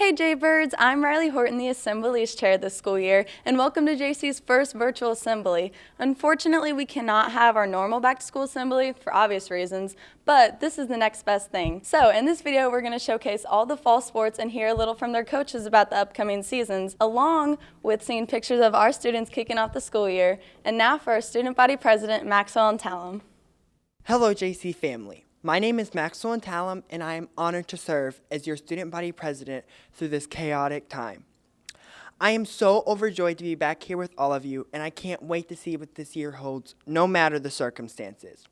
Hey Jaybirds, I'm Riley Horton, the Assemblies Chair this school year, and welcome to JC's first virtual assembly. Unfortunately, we cannot have our normal back-to-school assembly for obvious reasons, but this is the next best thing. So in this video, we're going to showcase all the fall sports and hear a little from their coaches about the upcoming seasons, along with seeing pictures of our students kicking off the school year. And now for our student body president, Maxwell and Talum. Hello, JC family. My name is Maxwell Talum, and I am honored to serve as your student body president through this chaotic time. I am so overjoyed to be back here with all of you, and I can't wait to see what this year holds, no matter the circumstances.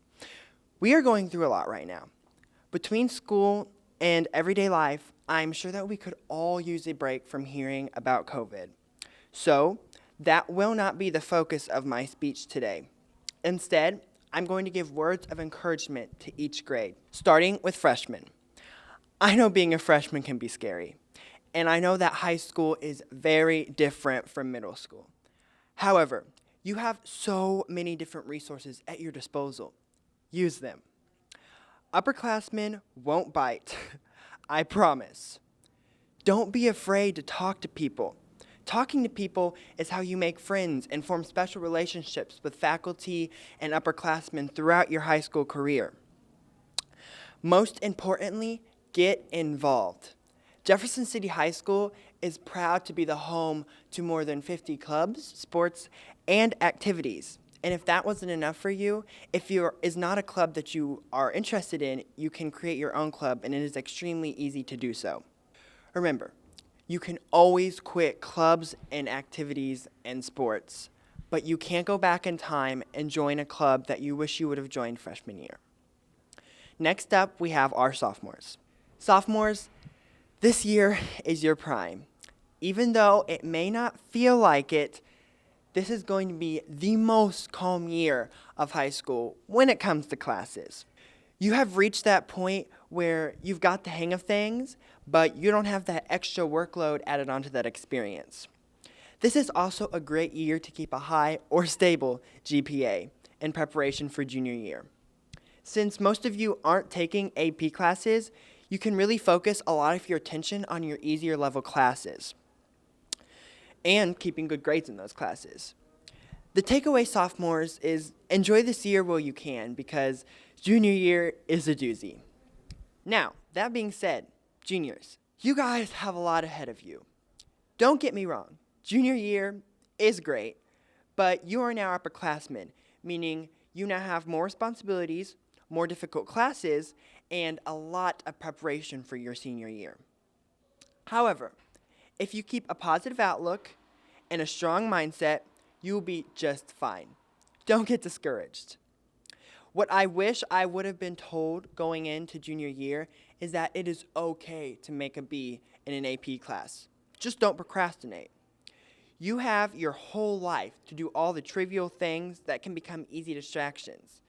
We are going through a lot right now. Between school and everyday life, I'm sure that we could all use a break from hearing about COVID. So, that will not be the focus of my speech today. Instead, I'm going to give words of encouragement to each grade, starting with freshmen. I know being a freshman can be scary, and I know that high school is very different from middle school. However, you have so many different resources at your disposal. Use them. Upperclassmen won't bite, I promise. Don't be afraid to talk to people. Talking to people is how you make friends and form special relationships with faculty and upperclassmen throughout your high school career. Most importantly, get involved. Jefferson City High School is proud to be the home to more than 50 clubs, sports, and activities. And if that wasn't enough for you, if there is not a club that you are interested in, you can create your own club, and it is extremely easy to do so. Remember, you can always quit clubs and activities and sports, but you can't go back in time and join a club that you wish you would have joined freshman year. Next up, we have our sophomores. Sophomores, this year is your prime. Even though it may not feel like it, this is going to be the most calm year of high school when it comes to classes. You have reached that point where you've got the hang of things, but you don't have that extra workload added onto that experience. This is also a great year to keep a high or stable GPA in preparation for junior year. Since most of you aren't taking AP classes, you can really focus a lot of your attention on your easier level classes and keeping good grades in those classes. The takeaway, sophomores, is enjoy this year while you can, because junior year is a doozy. Now, that being said, juniors, you guys have a lot ahead of you. Don't get me wrong, junior year is great, but you are now upperclassmen, meaning you now have more responsibilities, more difficult classes, and a lot of preparation for your senior year. However, if you keep a positive outlook and a strong mindset, you will be just fine. Don't get discouraged. What I wish I would have been told going into junior year is that it is okay to make a B in an AP class. Just don't procrastinate. You have your whole life to do all the trivial things that can become easy distractions.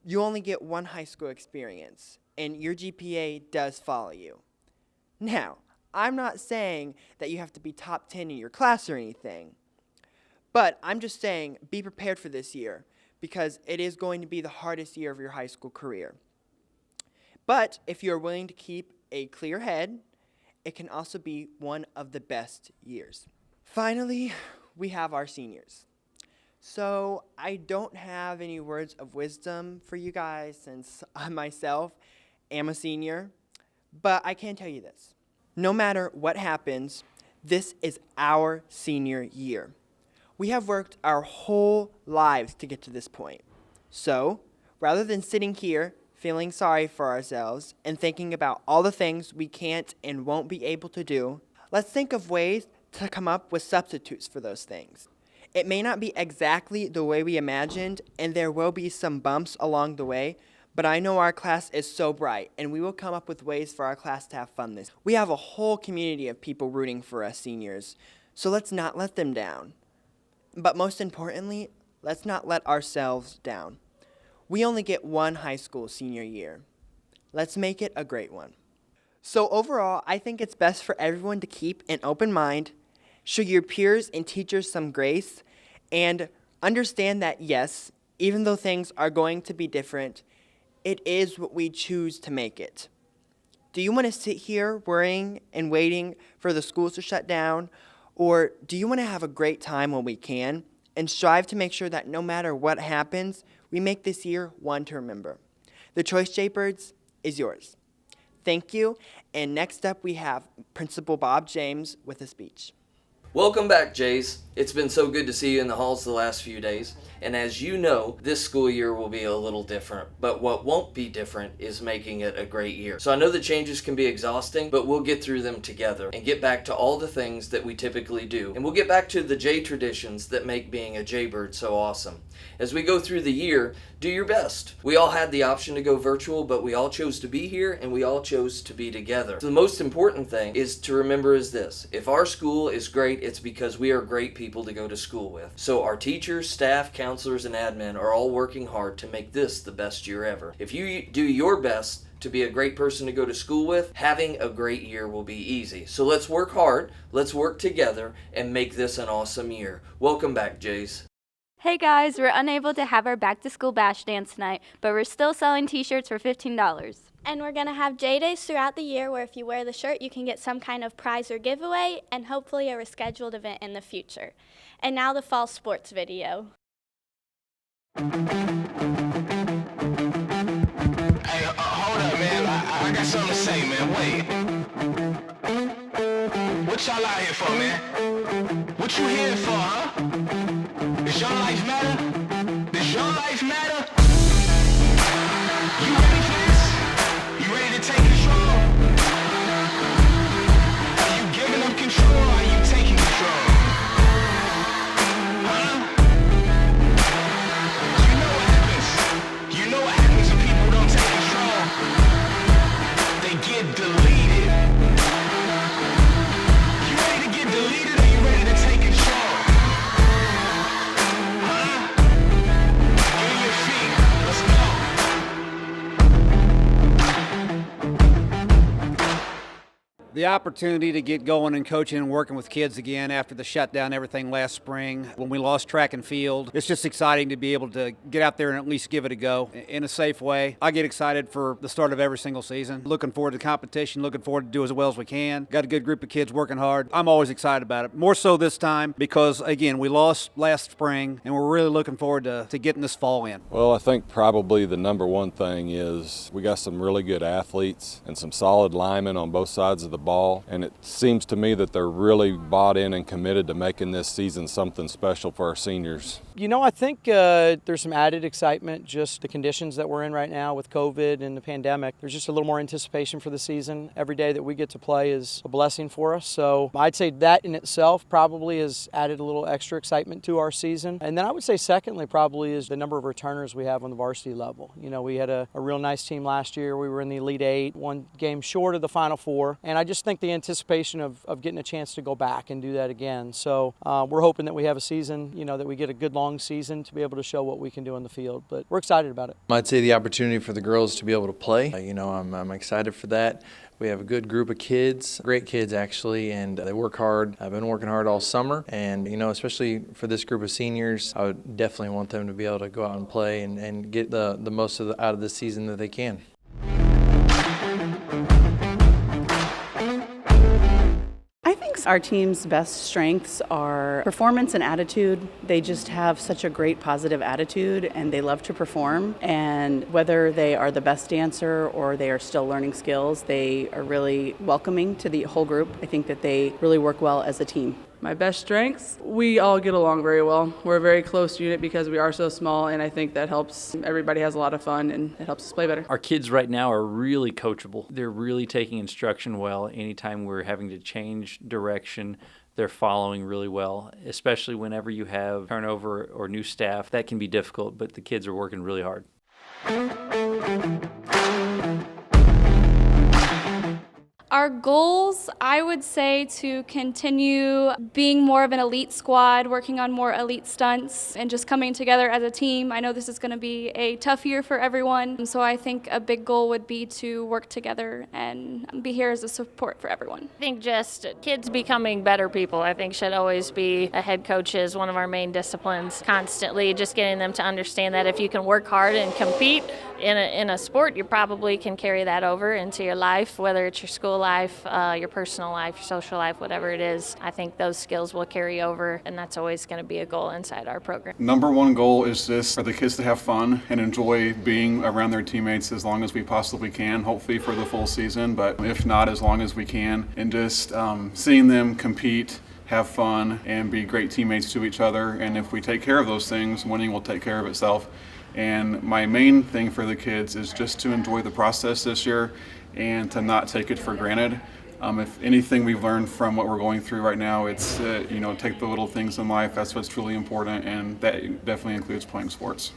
You only get one high school experience, and your GPA does follow you. Now, I'm not saying that you have to be top 10 in your class or anything, but I'm just saying be prepared for this year, because it is going to be the hardest year of your high school career. But if you're willing to keep a clear head, it can also be one of the best years. Finally, we have our seniors. So I don't have any words of wisdom for you guys, since I myself am a senior, but I can tell you this. No matter what happens, this is our senior year. We have worked our whole lives to get to this point. So, rather than sitting here feeling sorry for ourselves and thinking about all the things we can't and won't be able to do, let's think of ways to come up with substitutes for those things. It may not be exactly the way we imagined, and there will be some bumps along the way, but I know our class is so bright, and we will come up with ways for our class to have fun this. We have a whole community of people rooting for us seniors, so let's not let them down. But most importantly, let's not let ourselves down. We only get one high school senior year. Let's make it a great one. So overall, I think it's best for everyone to keep an open mind, show your peers and teachers some grace, and understand that yes, even though things are going to be different, it is what we choose to make it. Do you want to sit here worrying and waiting for the schools to shut down? Or do you want to have a great time when we can and strive to make sure that no matter what happens, we make this year one to remember? The choice, Jaybirds, is yours. Thank you. And next up, we have Principal Bob James with a speech. Welcome back, Jays. It's been so good to see you in the halls the last few days. And as you know, this school year will be a little different. But what won't be different is making it a great year. So I know the changes can be exhausting, but we'll get through them together and get back to all the things that we typically do. And we'll get back to the Jay traditions that make being a Jaybird so awesome. As we go through the year, do your best. We all had the option to go virtual, but we all chose to be here and we all chose to be together. So the most important thing is to remember is this: if our school is great, it's because we are great people to go to school with. So our teachers, staff, counselors, and admin are all working hard to make this the best year ever. If you do your best to be a great person to go to school with, having a great year will be easy. So let's work hard, let's work together, and make this an awesome year. Welcome back, Jays. Hey guys, we're unable to have our back to school bash dance tonight, but we're still selling t-shirts for $15. And we're going to have J Days throughout the year where if you wear the shirt, you can get some kind of prize or giveaway and hopefully a rescheduled event in the future. And now the fall sports video. Hey, hold up, man. I got something to say, man. Wait. What y'all out here for, man? What you here for, huh? Does your life matter? Does your life matter? You ready for this? You ready to take control? Are you giving up control or are you taking control? Huh? You know what happens. You know what happens when people don't take control. They get deleted. You ready to get deleted or you ready to take control? The opportunity to get going and coaching and working with kids again after the shutdown and everything last spring when we lost track and field. It's just exciting to be able to get out there and at least give it a go in a safe way. I get excited for the start of every single season. Looking forward to the competition, looking forward to do as well as we can. Got a good group of kids working hard. I'm always excited about it. More so this time because, again, we lost last spring and we're really looking forward to getting this fall in. Well, I think probably the number one thing is we got some really good athletes and some solid linemen on both sides of the ball, and it seems to me that they're really bought in and committed to making this season something special for our seniors. You know, I think there's some added excitement, just the conditions that we're in right now with COVID and the pandemic. There's just a little more anticipation for the season. Every day that we get to play is a blessing for us. So I'd say that in itself probably has added a little extra excitement to our season. And then I would say secondly probably is the number of returners we have on the varsity level. You know, we had a real nice team last year. We were in the Elite Eight, one game short of the Final Four. And I just think the anticipation of getting a chance to go back and do that again. So we're hoping that we have a season, you know, that we get a good long season to be able to show what we can do on the field. But we're excited about it. I'd say the opportunity for the girls to be able to play. I'm excited for that. We have a good group of kids, great kids actually, and they work hard. I've been working hard all summer, and especially for this group of seniors, I would definitely want them to be able to go out and play and get the most out of this season that they can. I think our team's best strengths are performance and attitude. They just have such a great positive attitude and they love to perform. And whether they are the best dancer or they are still learning skills, they are really welcoming to the whole group. I think that they really work well as a team. My best strengths, we all get along very well. We're a very close unit because we are so small, and I think that helps. Everybody has a lot of fun, and it helps us play better. Our kids right now are really coachable. They're really taking instruction well. Anytime we're having to change direction, they're following really well, especially whenever you have turnover or new staff. That can be difficult, but the kids are working really hard. Our goals, I would say, to continue being more of an elite squad, working on more elite stunts, and just coming together as a team. I know this is going to be a tough year for everyone, so I think a big goal would be to work together and be here as a support for everyone. I think just kids becoming better people, I think, should always be a head coach's one of our main disciplines. Constantly just getting them to understand that if you can work hard and compete in a sport, you probably can carry that over into your life, whether it's your school life, your personal life, your social life, whatever it is. I think those skills will carry over, and that's always going to be a goal inside our program. Number one goal is just for the kids to have fun and enjoy being around their teammates as long as we possibly can, hopefully for the full season, but if not, as long as we can, and just seeing them compete, have fun, and be great teammates to each other. And if we take care of those things, winning will take care of itself. And my main thing for the kids is just to enjoy the process this year and to not take it for granted. If anything we've learned from what we're going through right now, it's take the little things in life. That's what's truly important, and that definitely includes playing sports.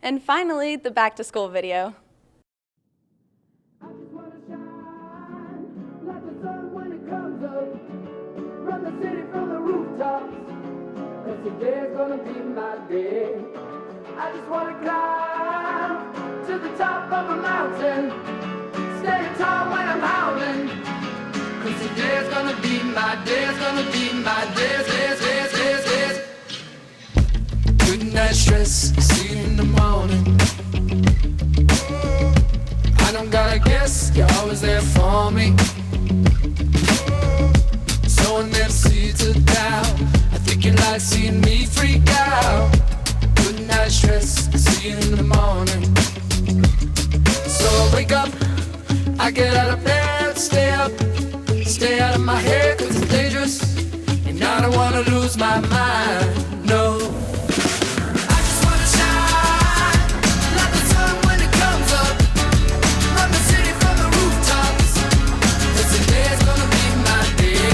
And finally, the back to school video. Today's gonna be my day. I just wanna climb to the top of a mountain, standing tall when I'm howling. 'Cause today's gonna be my day, it's gonna be my day. Good night stress, see you in the morning. I don't gotta guess, you're always there for me. Sowing them seeds of doubt, I think you like seeing me freak out. Good night stress, see you in the morning. So I wake up, I get out of bed, stay up, stay out of my head 'cause it's dangerous, and I don't wanna lose my mind, no. I just wanna shine like the sun when it comes up, run the city from the rooftops, 'cause today's gonna be my day.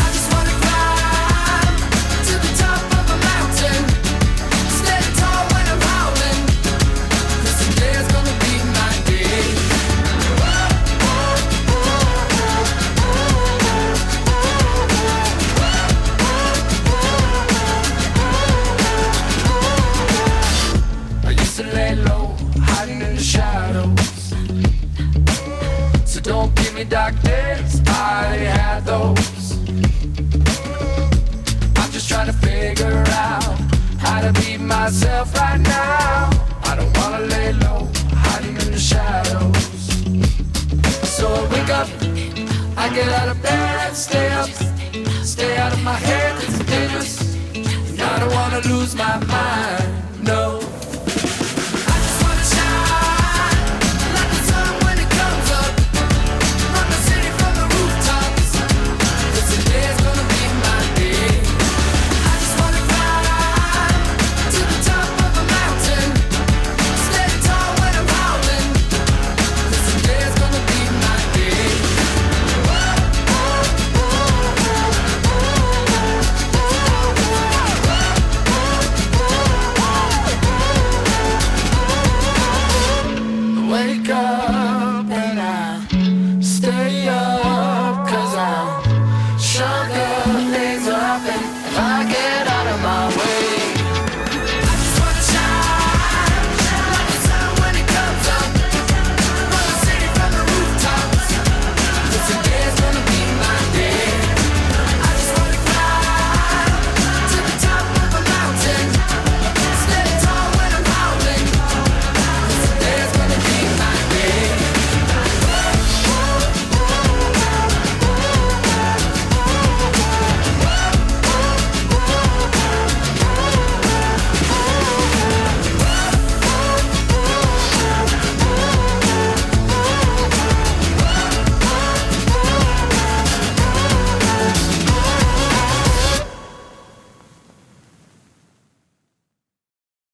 I just wanna climb to the top of a mountain, standing tall when I'm howling, 'cause today's gonna be my day. I used to lay low, hiding in the shadows, so don't give me dark days, I already had those. I'm just trying to figure out how to be myself right now. I don't wanna lay low, hiding in the shadows. So I wake up, I get out of bed, stay up, stay out of my head 'cause it's dangerous, and I don't wanna lose my mind.